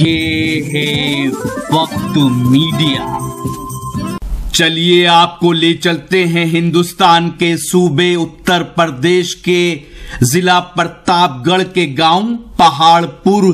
یہ ہے وقت میڈیا۔ چلیے آپ کو لے چلتے ہیں ہندوستان کے صوبے اتر پردیش کے ضلع پرتاپ گڑھ کے گاؤں پہاڑ پور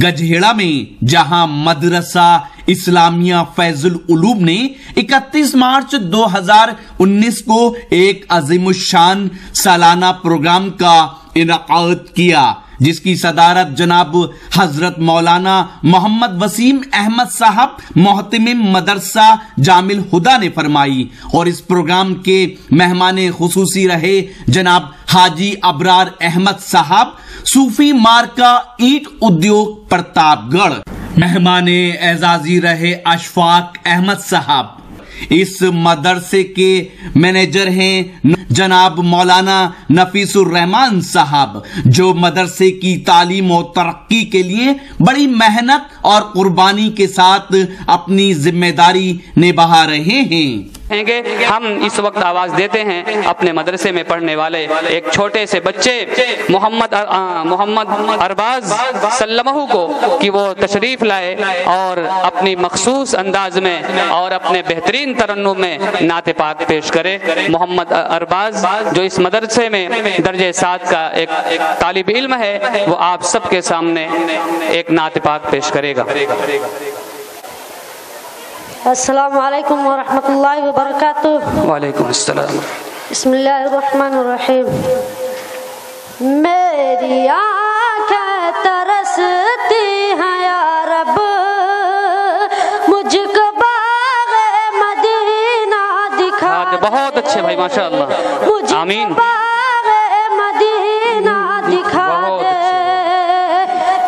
گجھیڑا میں، جہاں مدرسہ اسلامیہ فیض العلوم نے 31 مارچ 2019 کو ایک عظیم الشان سالانہ پروگرام کا انعقاد کیا، جس کی صدارت جناب حضرت مولانا محمد وسیم احمد صاحب محتمم مدرسہ جامع الہدیٰ نے فرمائی، اور اس پروگرام کے مہمان خصوصی رہے جناب حاجی ابرار احمد صاحب، صوفی مارکا اینٹ ادیوگ پرتاپ گڑھ۔ مہمان اعزازی رہے اشفاق احمد صاحب۔ اس مدرسے کے مینیجر ہیں جناب مولانا نفیس الرحمان صاحب، جو مدرسے کی تعلیم و ترقی کے لیے بڑی محنت اور قربانی کے ساتھ اپنی ذمہ داری نبھا رہے ہیں۔ ہم اس وقت آواز دیتے ہیں اپنے مدرسے میں پڑھنے والے ایک چھوٹے سے بچے محمد ارباز سلمہ کو کہ وہ تشریف لائے اور اپنی مخصوص انداز میں اور اپنے بہترین ترنم میں نعت پاک پیش کرے۔ محمد ارباز جو اس مدرسے میں درجہ 7 کا ایک طالب علم ہے، وہ آپ سب کے سامنے ایک نعت پاک پیش کرے گا۔ السلام علیکم ورحمۃ اللہ وبرکاتہ۔ وعلیکم السلام۔ بسم اللہ الرحمن الرحیم۔ میری آنکھیں ترستی ہیں یا رب، مجھ کو باغ مدینہ دکھا دے۔ بہت اچھے بھائی، ماشاء اللہ، آمین۔ باغ مدینہ دکھا دے،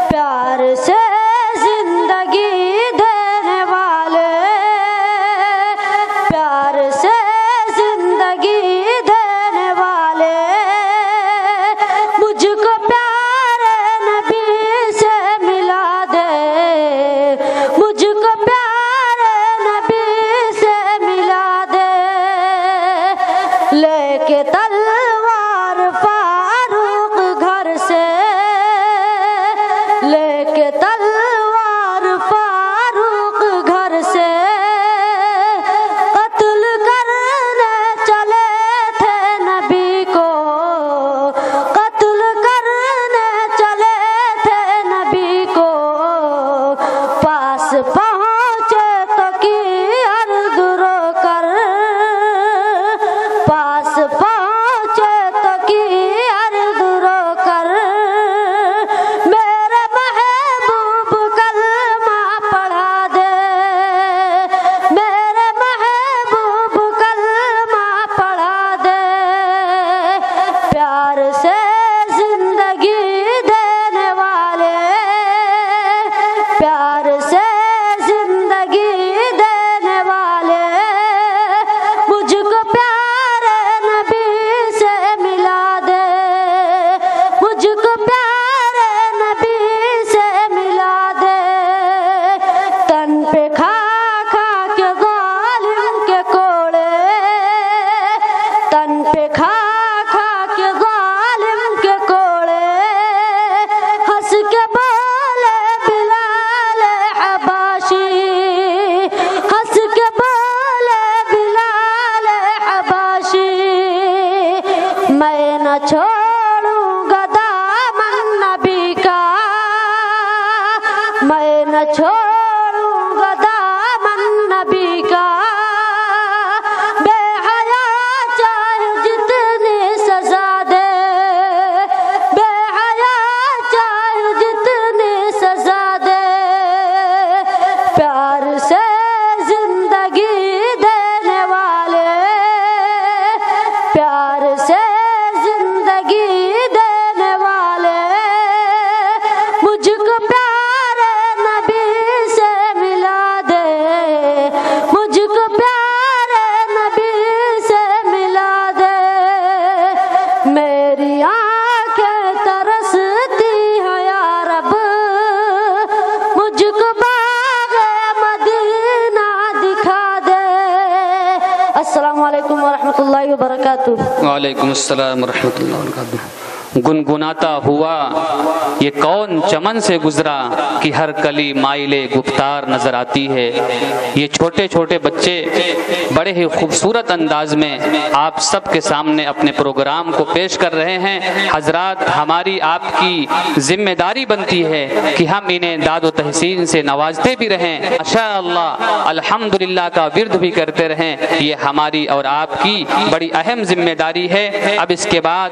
پیار سے وعلیکم السلام ورحمۃ اللہ وبرکاتہ۔ گنگناتا ہوا یہ کون چمن سے گزرا کہ ہر کلی مائل گفتار نظر آتی ہے۔ یہ چھوٹے چھوٹے بچے بڑے ہی خوبصورت انداز میں آپ سب کے سامنے اپنے پروگرام کو پیش کر رہے ہیں۔ حضرات، ہماری آپ کی ذمہ داری بنتی ہے کہ ہم انہیں داد و تحسین سے نوازتے بھی رہیں، ماشاءاللہ الحمدللہ کا ورد بھی کرتے رہیں۔ یہ ہماری اور آپ کی بڑی اہم ذمہ داری ہے۔ اب اس کے بعد